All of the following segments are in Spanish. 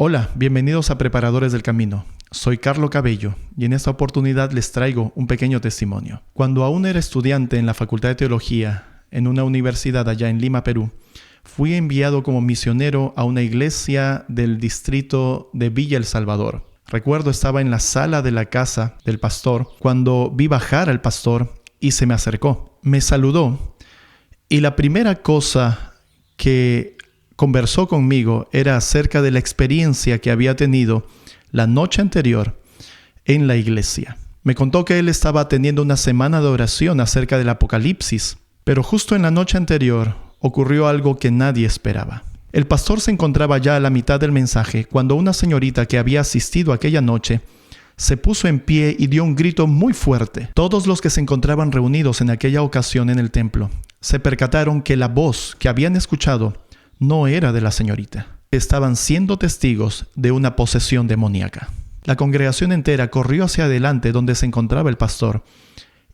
Hola, bienvenidos a Preparadores del Camino. Soy Carlo Cabello y en esta oportunidad les traigo un pequeño testimonio. Cuando aún era estudiante en la Facultad de Teología en una universidad allá en Lima, Perú, fui enviado como misionero a una iglesia del distrito de Villa El Salvador. Recuerdo estaba en la sala de la casa del pastor cuando vi bajar al pastor y se me acercó. Me saludó y la primera cosa que conversó conmigo era acerca de la experiencia que había tenido la noche anterior en la iglesia. Me contó que él estaba teniendo una semana de oración acerca del Apocalipsis, pero justo en la noche anterior ocurrió algo que nadie esperaba. El pastor se encontraba ya a la mitad del mensaje cuando una señorita que había asistido aquella noche se puso en pie y dio un grito muy fuerte. Todos los que se encontraban reunidos en aquella ocasión en el templo se percataron que la voz que habían escuchado no era de la señorita. Estaban siendo testigos de una posesión demoníaca. La congregación entera corrió hacia adelante donde se encontraba el pastor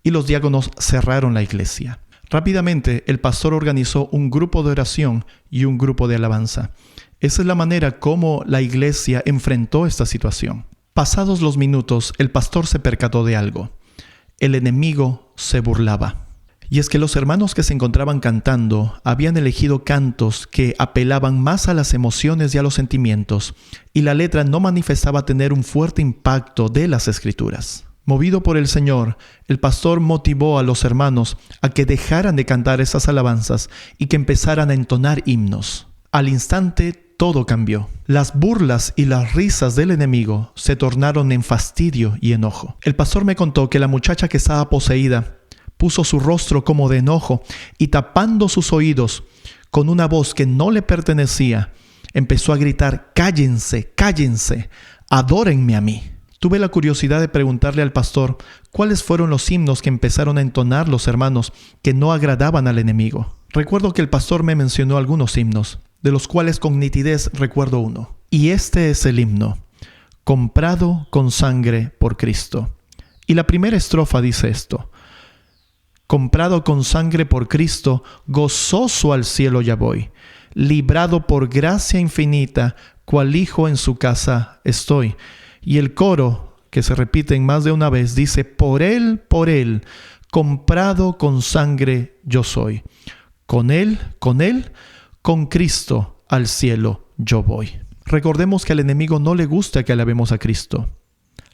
y los diáconos cerraron la iglesia. Rápidamente, el pastor organizó un grupo de oración y un grupo de alabanza. Esa es la manera como la iglesia enfrentó esta situación. Pasados los minutos, el pastor se percató de algo. El enemigo se burlaba. Y es que los hermanos que se encontraban cantando habían elegido cantos que apelaban más a las emociones y a los sentimientos, y la letra no manifestaba tener un fuerte impacto de las Escrituras. Movido por el Señor, el pastor motivó a los hermanos a que dejaran de cantar esas alabanzas y que empezaran a entonar himnos. Al instante, todo cambió. Las burlas y las risas del enemigo se tornaron en fastidio y enojo. El pastor me contó que la muchacha que estaba poseída puso su rostro como de enojo y tapando sus oídos con una voz que no le pertenecía, empezó a gritar: «¡Cállense, cállense! ¡Adórenme a mí!». Tuve la curiosidad de preguntarle al pastor cuáles fueron los himnos que empezaron a entonar los hermanos que no agradaban al enemigo. Recuerdo que el pastor me mencionó algunos himnos, de los cuales con nitidez recuerdo uno. Y este es el himno: «Comprado con sangre por Cristo». Y la primera estrofa dice esto: «Comprado con sangre por Cristo, gozoso al cielo ya voy. Librado por gracia infinita, cual hijo en su casa estoy». Y el coro, que se repite en más de una vez, dice: por él, comprado con sangre yo soy. Con él, con Cristo al cielo yo voy». Recordemos que al enemigo no le gusta que alabemos a Cristo.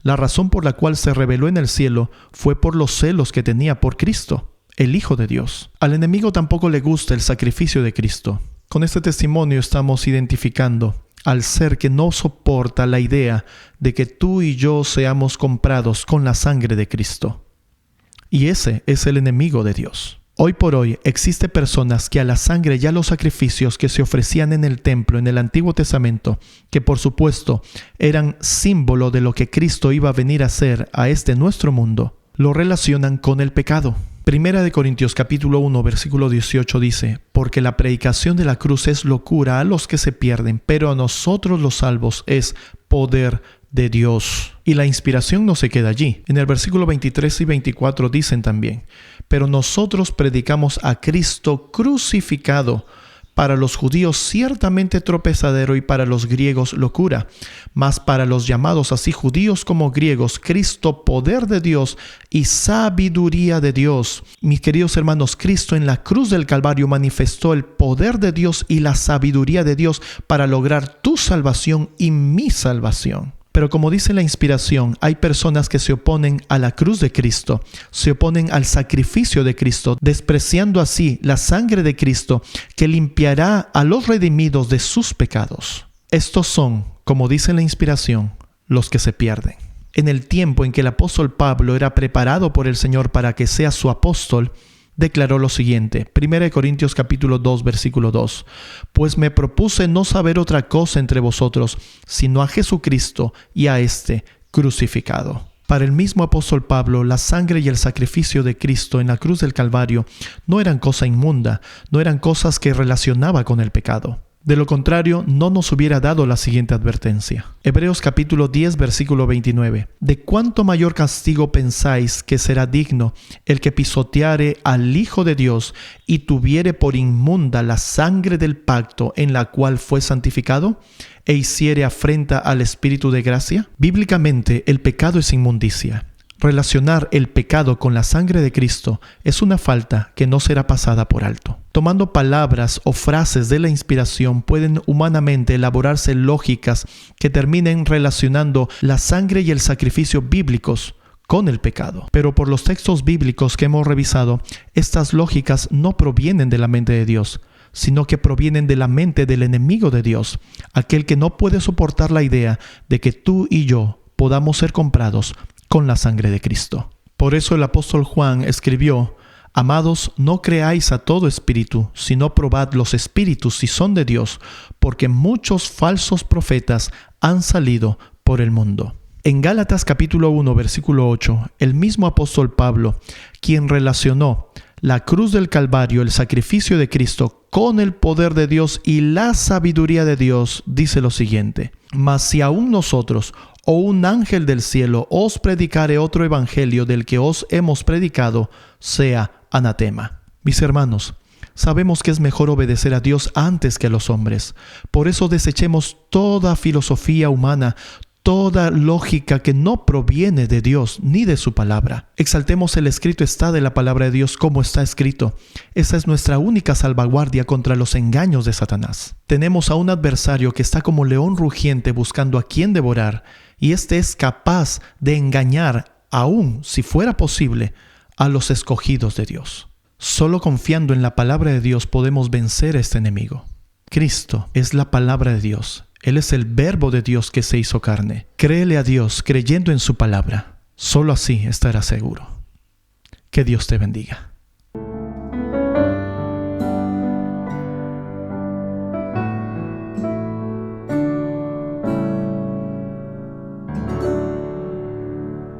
La razón por la cual se rebeló en el cielo fue por los celos que tenía por Cristo, el Hijo de Dios. Al enemigo tampoco le gusta el sacrificio de Cristo. Con este testimonio estamos identificando al ser que no soporta la idea de que tú y yo seamos comprados con la sangre de Cristo. Y ese es el enemigo de Dios. Hoy por hoy existen personas que a la sangre y a los sacrificios que se ofrecían en el templo en el Antiguo Testamento, que por supuesto eran símbolo de lo que Cristo iba a venir a hacer a este nuestro mundo, lo relacionan con el pecado. Primera de Corintios capítulo 1 versículo 18 dice: «Porque la predicación de la cruz es locura a los que se pierden, pero a nosotros los salvos es poder de Dios». Y la inspiración no se queda allí. En el versículo 23 y 24 dicen también: «Pero nosotros predicamos a Cristo crucificado, para los judíos ciertamente tropezadero y para los griegos locura, mas para los llamados así judíos como griegos, Cristo poder de Dios y sabiduría de Dios». Mis queridos hermanos, Cristo en la cruz del Calvario manifestó el poder de Dios y la sabiduría de Dios para lograr tu salvación y mi salvación. Pero como dice la inspiración, hay personas que se oponen a la cruz de Cristo, se oponen al sacrificio de Cristo, despreciando así la sangre de Cristo que limpiará a los redimidos de sus pecados. Estos son, como dice la inspiración, los que se pierden. En el tiempo en que el apóstol Pablo era preparado por el Señor para que sea su apóstol, declaró lo siguiente, 1 Corintios capítulo 2, versículo 2: «Pues me propuse no saber otra cosa entre vosotros, sino a Jesucristo y a este crucificado». Para el mismo apóstol Pablo, la sangre y el sacrificio de Cristo en la cruz del Calvario no eran cosa inmunda, no eran cosas que relacionaba con el pecado. De lo contrario, no nos hubiera dado la siguiente advertencia. Hebreos capítulo 10, versículo 29. ¿De cuánto mayor castigo pensáis que será digno el que pisoteare al Hijo de Dios y tuviere por inmunda la sangre del pacto en la cual fue santificado e hiciere afrenta al Espíritu de gracia? Bíblicamente, el pecado es inmundicia. Relacionar el pecado con la sangre de Cristo es una falta que no será pasada por alto. Tomando palabras o frases de la inspiración, pueden humanamente elaborarse lógicas que terminen relacionando la sangre y el sacrificio bíblicos con el pecado. Pero por los textos bíblicos que hemos revisado, estas lógicas no provienen de la mente de Dios, sino que provienen de la mente del enemigo de Dios, aquel que no puede soportar la idea de que tú y yo podamos ser comprados con la sangre de Cristo. Por eso el apóstol Juan escribió: Amados, no creáis a todo espíritu, sino probad los espíritus si son de Dios, porque muchos falsos profetas han salido por el mundo. En Gálatas capítulo 1, versículo 8, el mismo apóstol Pablo, quien relacionó la cruz del Calvario, el sacrificio de Cristo, con el poder de Dios y la sabiduría de Dios, dice lo siguiente: Mas si aún nosotros o un ángel del cielo os predicare otro evangelio del que os hemos predicado, sea anatema. Mis hermanos, sabemos que es mejor obedecer a Dios antes que a los hombres. Por eso desechemos toda filosofía humana, toda lógica que no proviene de Dios ni de su palabra. Exaltemos el escrito está de la palabra de Dios como está escrito. Esa es nuestra única salvaguardia contra los engaños de Satanás. Tenemos a un adversario que está como león rugiente buscando a quien devorar, y este es capaz de engañar, aún si fuera posible, a los escogidos de Dios. Solo confiando en la palabra de Dios podemos vencer a este enemigo. Cristo es la palabra de Dios. Él es el verbo de Dios que se hizo carne. Créele a Dios creyendo en su palabra. Solo así estarás seguro. Que Dios te bendiga.